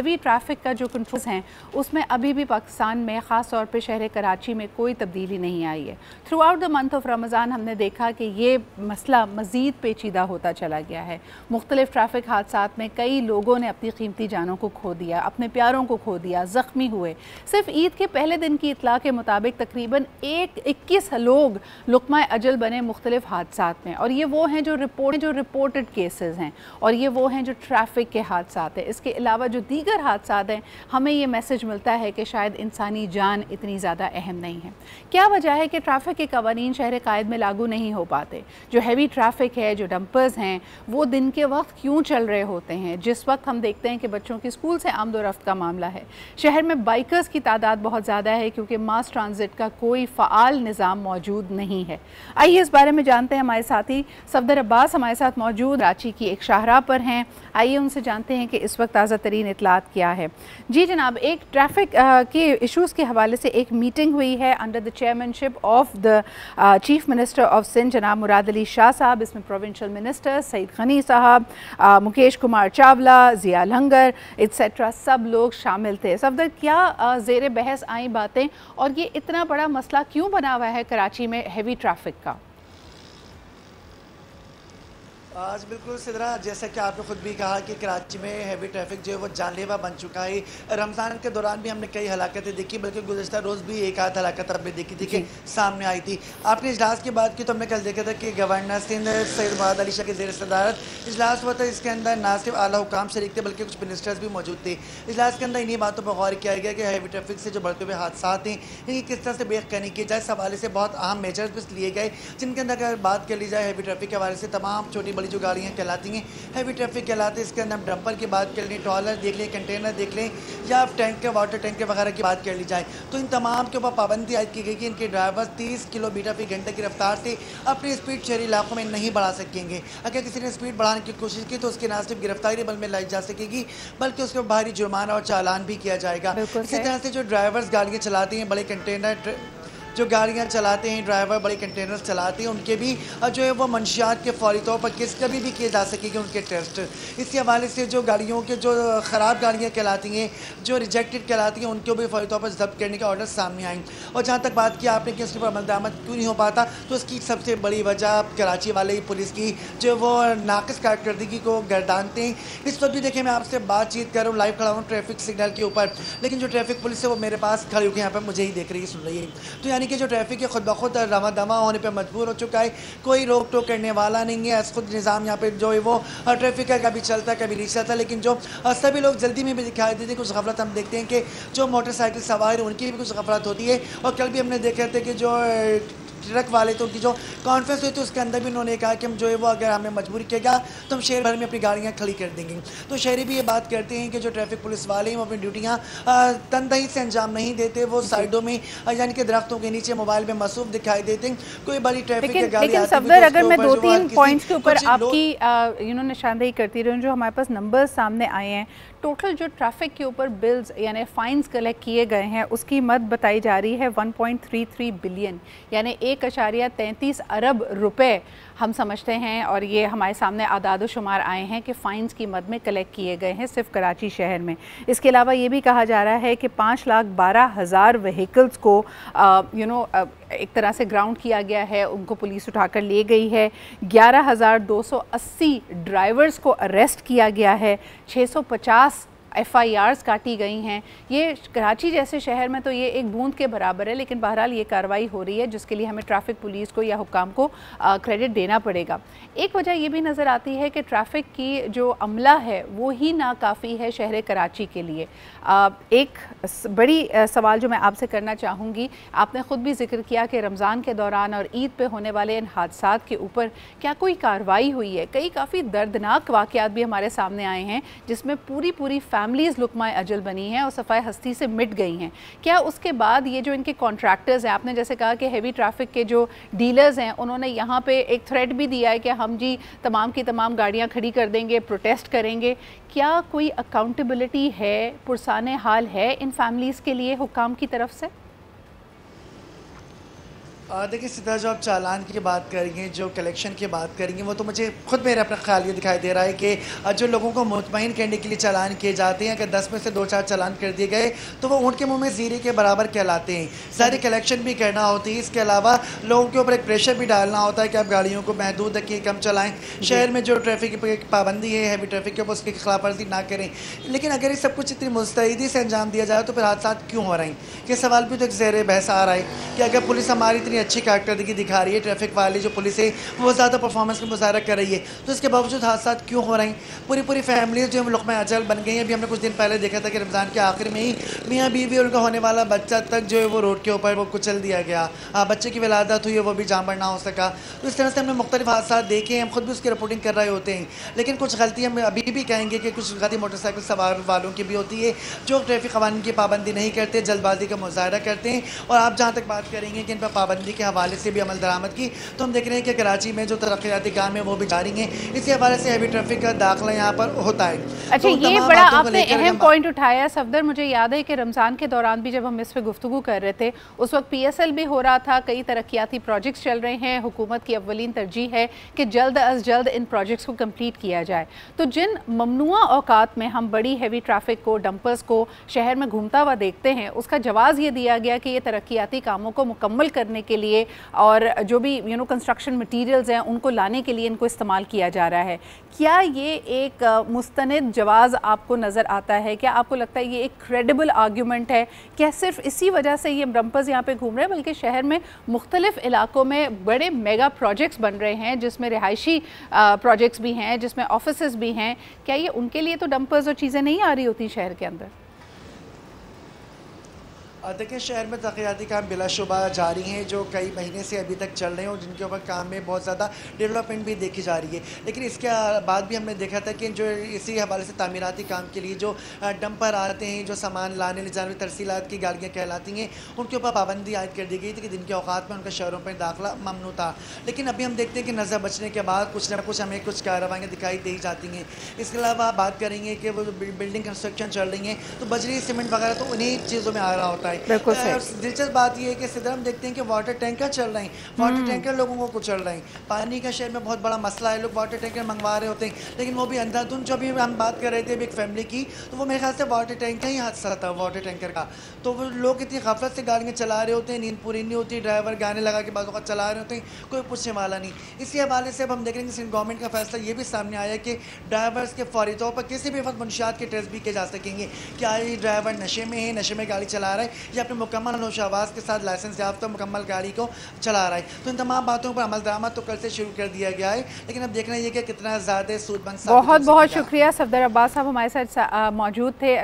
Heavy traffic का जो controls हैं उसमें अभी भी पाकिस्तान में ख़ास तौर पे शहर कराची में कोई तब्दीली नहीं आई है। Through out the month of Ramzan हमने देखा कि ये मसला मज़ीद पेचीदा होता चला गया है। मुख्तलिफ ट्रैफिक हादसात में कई लोगों ने अपनी कीमती जानों को खो दिया, अपने प्यारों को खो दिया, ज़ख्मी हुए। सिर्फ ईद के पहले दिन की इतला के मुताबिक तकरीबन 21 लोग लुक़मा अजल बने मुख्तलिफ हादसात में, और ये वो हैं जो रिपोर्टेड केसेस हैं, और ये वो हैं जो ट्रैफिक के हादसात हैं। इसके अलावा जो दीगर हादसात हैं, हमें ये मैसेज मिलता है कि शायद इंसानी जान इतनी ज़्यादा अहम नहीं है। क्या वजह है कि ट्रैफिक के कवानीन शहर कायद में लागू नहीं हो पाते? जो हैवी ट्रैफिक है, जो डंपर्स हैं, वो दिन के वक्त क्यों चल रहे होते हैं जिस वक्त हम देखते हैं कि बच्चों की स्कूल से आमदोरफ्त का मामला है? शहर में बाइकर्स की तादाद बहुत ज़्यादा है क्योंकि मास ट्रांजिट का कोई फ़आल निज़ाम मौजूद नहीं है। आइए इस बारे में जानते हैं। हमारे साथी सफदर अब्बास हमारे साथ मौजूद कराची की एक शाहराह पर हैं। आइए उनसे जानते हैं कि इस वक्त ताज़ा तरीन इतलात क्या है। जी जनाब, एक ट्रैफिक के इशूज़ के हवाले से एक मीटिंग हुई है under the chairmanship of the chief minister of Sindh जनाब मुराद अली शाह साहब। इसमें प्रोविंशियल मिनिस्टर सईद खनी साहब, मुकेश कुमार चावला, ज़िया लंगर एट्सेट्रा सब लोग शामिल थे। सफदर, क्या ज़ेर बहस आई बातें और ये इतना बड़ा मसला क्यों बना हुआ है कराची में हैवी ट्रैफिक का? आज बिल्कुल सिदरा, जैसा कि आपने खुद भी कहा कि कराची में हैवी ट्रैफिक जो है वो जानलेवा बन चुका है। रमज़ान के दौरान भी हमने कई हलाकतें देखी, बल्कि गुज़श्ता रोज़ भी एक आध हलाकत हमने देखी थी कि सामने आई थी। आपने इजलास की बात की तो हमने कल देखा था कि गवर्नर सिंध सैयद मुराद अली शाह के ज़ेर सदारत इजलास हुआ था। इसके अंदर ना सिर्फ आला हुकाम शरीक थे बल्कि कुछ मिनिस्टर्स भी मौजूद थे। इजलास के अंदर इन्हीं बातों पर गौर किया गया कि हैवी ट्रैफिक से जो बढ़ते हुए हादसा हैं इनकी किस तरह से बेखैनी की जाए। इस हवाले से बहुत अहम मेजर्स भी लिए गए, जिनके अंदर अगर बात कर ली जाए हैवी ट्रैफिक के हवाले से तमाम छोटी बड़ी जो गाड़ियाँ कहलाती हैवी ट्रैफिक कहलाते हैं। इसके अंदर हम डंपर की बात कर लें, ट्रॉलर देख लें, कंटेनर देख लें, या टैंक के वाटर टैंक के वगैरह की बात कर ली जाए तो इन तमाम के ऊपर पाबंदी आयद की गई कि इनके ड्राइवर 30 किलोमीटर फी घंटे की रफ्तार से अपनी स्पीड शहरी इलाकों में नहीं बढ़ा सकेंगे। अगर किसी ने स्पीड बढ़ाने की कोशिश की तो उसकी ना सिर्फ गिरफ्तारी बल में लाई जा सकेगी बल्कि उसके बाहरी जुर्माना और चालान भी किया जाएगा। इसी तरह से जो ड्राइवर्स गाड़ियाँ चलाते हैं, बड़े कंटेनर जो गाड़ियाँ चलाते हैं, ड्राइवर बड़े कंटेनर्स चलाते हैं, उनके भी जो है वो मंशियात के फौरी तौर पर कभी भी किए जा सकेंगे उनके टेस्ट। इसी हवाले से जो गाड़ियों के जो ख़राब गाड़ियाँ कहलाती हैं, जो रिजेक्टेड कहलाती हैं, उनको भी फौरी तौर पर जब्त करने के ऑर्डर सामने आए। और जहाँ तक बात की आपने कि उसके ऊपर अमल दरामद क्यों नहीं हो पाता, तो उसकी सबसे बड़ी वजह कराची वाले पुलिस की जो वो नाक़िस कारकर्दगी को गर्दानते हैं। इस वक्त भी देखिए मैं आपसे बातचीत कर रहा हूँ, लाइव खड़ा हूँ ट्रैफिक सिग्नल के ऊपर, लेकिन जो ट्रैफिक पुलिस है वो मेरे पास खड़ी होकर यहाँ पर मुझे ही देख रही है, सुन रही है। तो यानी कि जो ट्रैफिक है खुद ब खुद रवा दवा होने पे मजबूर हो चुका है, कोई रोक टोक करने वाला नहीं है। खुद निज़ाम यहाँ पे जो है वो ट्रैफिक का कभी चलता है कभी नहीं चलता, लेकिन जो सभी लोग जल्दी में भी दिखाई देते हैं। कुछ गफलत हम देखते हैं कि जो मोटरसाइकिल सवार है उनकी भी कुछ गफलत होती है। और कल भी हमने देखे थे कि जो ट्रक वाले तो उनकी जो कॉन्फ्रेंस हुई थी उसके अंदर भी उन्होंने कहा कि हम जो है वो अगर हमें मजबूर किएगा तो हम शहर भर में अपनी गाड़ियाँ खड़ी कर देंगे। तो शहरी भी ये बात करते हैं कि जो ट्रैफिक पुलिस वाले हैं वो अपनी ड्यूटियाँ तनदही से अंजाम नहीं देते। वो साइडों में यानी कि दरख्तों के नीचे मोबाइल में मसरूफ दिखाई देते हैं। कोई बड़ी ट्रैफिक की गाड़ी लेकिन सफदर, अगर मैं 2-3 पॉइंट्स के ऊपर आपकी निशानदेही करती रही, जो हमारे पास नंबर्स सामने आए हैं, टोटल जो ट्रैफिक के ऊपर बिल्स यानी फ़ाइन्स कलेक्ट किए गए हैं उसकी मद बताई जा रही है 1.33 बिलियन, यानी 1.33 अरब रुपए हम समझते हैं। और ये हमारे सामने आदाद शुमार आए हैं कि फ़ाइन्स की मद में कलेक्ट किए गए हैं सिर्फ कराची शहर में। इसके अलावा ये भी कहा जा रहा है कि 5,12,000 व्हीकल्स को एक तरह से ग्राउंड किया गया है, उनको पुलिस उठाकर ले गई है। 11,280 ड्राइवर्स को अरेस्ट किया गया है, 650 FIRs काटी गई हैं। ये कराची जैसे शहर में तो ये एक बूंद के बराबर है, लेकिन बहरहाल ये कार्रवाई हो रही है जिसके लिए हमें ट्रैफिक पुलिस को या हुक्काम को क्रेडिट देना पड़ेगा। एक वजह ये भी नज़र आती है कि ट्रैफिक की जो अमला है वो ही नाकाफ़ी है शहर कराची के लिए। एक बड़ी सवाल जो मैं आपसे करना चाहूँगी, आपने ख़ुद भी जिक्र किया कि रमज़ान के दौरान और ईद पे होने वाले इन हादसात के ऊपर क्या कोई कार्रवाई हुई है? कई काफ़ी दर्दनाक वाक़यात भी हमारे सामने आए हैं जिसमें पूरी फैमिलीज़ लुक़मा अजल बनी हैं और सफ़ाए हस्ती से मिट गई हैं। क्या उसके बाद ये जो इनके कॉन्ट्रैक्टर्स हैं, आपने जैसे कहा कि हैवी ट्रैफिक के जो डीलर्स हैं उन्होंने यहाँ पे एक थ्रेट भी दिया है कि हम जी तमाम की तमाम गाड़ियाँ खड़ी कर देंगे, प्रोटेस्ट करेंगे, क्या कोई अकाउंटेबिलिटी है, पुरसाने हाल है इन फैमिलीज़ के लिए हुक्काम की तरफ से? देखिए सीधा जो आप चालान की बात करेंगे, जो कलेक्शन की बात करेंगे, वो तो मुझे खुद मेरा अपना ख्याल ये दिखाई दे रहा है कि जो लोगों को मुतमईन करने के लिए चालान किए जाते हैं, अगर 10 में से 2-4 चालान कर दिए गए तो वो ऊँट के मुंह में ज़ीरे के बराबर कहलाते हैं। सारी कलेक्शन भी करना होती है, इसके अलावा लोगों के ऊपर एक प्रेशर भी डालना होता है कि आप गाड़ियों को महदूद रखिए, कम चलाएँ, शहर में जो ट्रैफिक की पाबंदी है, हैवी ट्रैफिक के ऊपर, उसकी खिलाफ वर्जी ना करें। लेकिन अगर ये सब कुछ इतनी मुस्तैदी से अंजाम दिया जाए तो फिर हादसा क्यों हो रहे हैं? ये सवाल भी तो एक ज़ेर बहस आ रहा है कि अगर पुलिस हमारी इतनी अच्छी कारकर्दगी दिखा रही है, ट्रैफिक वाली जो पुलिस है वो ज़्यादा परफॉर्मेंस का मुजाहरा कर रही है, तो इसके बावजूद हादसा क्यों हो रहे हैं? पूरी फैमिली जो लुक़मा अजल बन गई है। अभी हमने कुछ दिन पहले देखा था कि रमज़ान के आखिर में ही मियाँ बीवी और उनका होने वाला बच्चा तक जो है वो रोड के ऊपर वो कुचल दिया गया। बच्चे की विलादत हुई है, वो भी जान ना हो सका। तो इस तरह से हमने मुख्तलिफ हादसा देखे, हम खुद भी उसकी रिपोर्टिंग कर रहे होते हैं। लेकिन कुछ गलती हम अभी भी कहेंगे कि कुछ गलती मोटरसाइकिल सवार वालों की भी होती है, जो ट्रैफिक कवानीन की पाबंदी नहीं करते, जल्दबाजी का मुजाहरा करते हैं। और आप जहाँ तक बात करेंगे कि इन पर पाबंदी के हवाले से भी अमल दरामद की, तो हम देख रहे हैं कि कराची में जो तरक्याती काम है वो भी जारी हैं। इसी हवाले से हैवी ट्रैफिक का दाखिला यहाँ पर होता है। अच्छा, तो ये बड़ा आपने अहम पॉइंट उठाया सफदर। मुझे याद है कि रमज़ान के दौरान भी जब हम इस पर गुफ्तगू कर रहे थे, उस वक्त PSL भी हो रहा था, कई तरक्याती प्रोजेक्ट्स चल रहे हैं, हुकूमत की अव्वलीन तरजीह है कि जल्द अज जल्द इन प्रोजेक्ट्स को कंप्लीट किया जाए। तो जिन ममनुआ औकात में हम बड़ी हैवी ट्रैफिक को, डंपर्स को शहर में घूमता हुआ देखते हैं, उसका जवाज़ ये दिया गया कि ये तरक्याती कामों को मुकम्मल करने के लिए और जो भी कंस्ट्रक्शन मटीरियल्स हैं उनको लाने के लिए इनको इस्तेमाल किया जा रहा है। क्या ये एक मुस्तनद जवाज़ आपको नज़र आता है? क्या आपको लगता है ये एक क्रेडिबल आर्ग्यूमेंट है? क्या सिर्फ इसी वजह से ये डंपर्स यहाँ पे घूम रहे हैं, बल्कि शहर में मुख्तलिफ इलाकों में बड़े मेगा प्रोजेक्ट्स बन रहे हैं, जिसमें रिहायशी प्रोजेक्ट्स भी हैं, जिसमें ऑफिसेज भी हैं? क्या ये उनके लिए तो डंपर्स और चीज़ें नहीं आ रही होती शहर के अंदर? देखिए शहर में तरक्याती काम बिलाशुबा जारी हैं, जो कई महीने से अभी तक चल रहे हैं और जिनके ऊपर काम में बहुत ज़्यादा डेवलपमेंट भी देखी जा रही है। लेकिन इसके बाद भी हमने देखा था कि जो इसी हवाले से तामीराती काम के लिए जो डंपर आते हैं, जो सामान लाने ले जाने तरसीलात की गाड़ियाँ कहलाती हैं, उनके ऊपर पाबंदी आयद कर दी गई थी कि दिन के औकात में उनका शहरों पर दाखिला ममनू था। लेकिन अभी हम देखते हैं कि नज़र बचने के बाद कुछ न कुछ हमें कुछ कार्रवाइयाँ दिखाई दी जाती हैं। इसके अलावा आप बात करेंगे कि वो बिल्डिंग कंस्ट्रक्शन चल रही हैं, तो बजरी सीमेंट वगैरह तो उन्हीं चीज़ों में आ रहा होता है। दिलचस्प बात यह है कि सिद्धर हम देखते हैं कि वाटर टैंकर चल रहे हैं, वाटर टैंकर लोगों को कुचल रहे हैं। पानी का शहर में बहुत बड़ा मसला है, लोग वाटर टैंकर मंगवा रहे होते हैं, लेकिन वो भी अंधाधुंध। जो भी हम बात कर रहे थे एक फैमिली की, तो वो मेरे ख्याल से वाटर टैंक का ही हादसा था, वाटर टैंकर का। तो वो लोग इतनी गफलत से गाड़ियाँ चला रहे होते हैं, नींद पूरी नहीं होती, ड्राइवर गाने लगा के बाद चला रहे होते हैं, कोई पूछने वाला नहीं। इसी हवाले से अब हम देख रहे हैं कि गवर्नमेंट का फैसला ये भी सामने आया कि ड्राइवर्स के फौरी तौर पर किसी भी वक्त मुनशियात के टेस्ट भी किए जा सकेंगे। क्या ये ड्राइवर नशे में है, नशे में गाड़ी चला रहा है, या अपने मुकम्मल नौशवास के साथ लाइसेंस याफ्ता मुकम्मल गाड़ी को चला रहा है। तो इन तमाम बातों पर अमल दरामद तो कल से शुरू कर दिया गया है, लेकिन अब देखना ये कि कितना ज़्यादा सूदबंद। बहुत बहुत शुक्रिया। सफदर अब्बास साहब हमारे साथ मौजूद थे।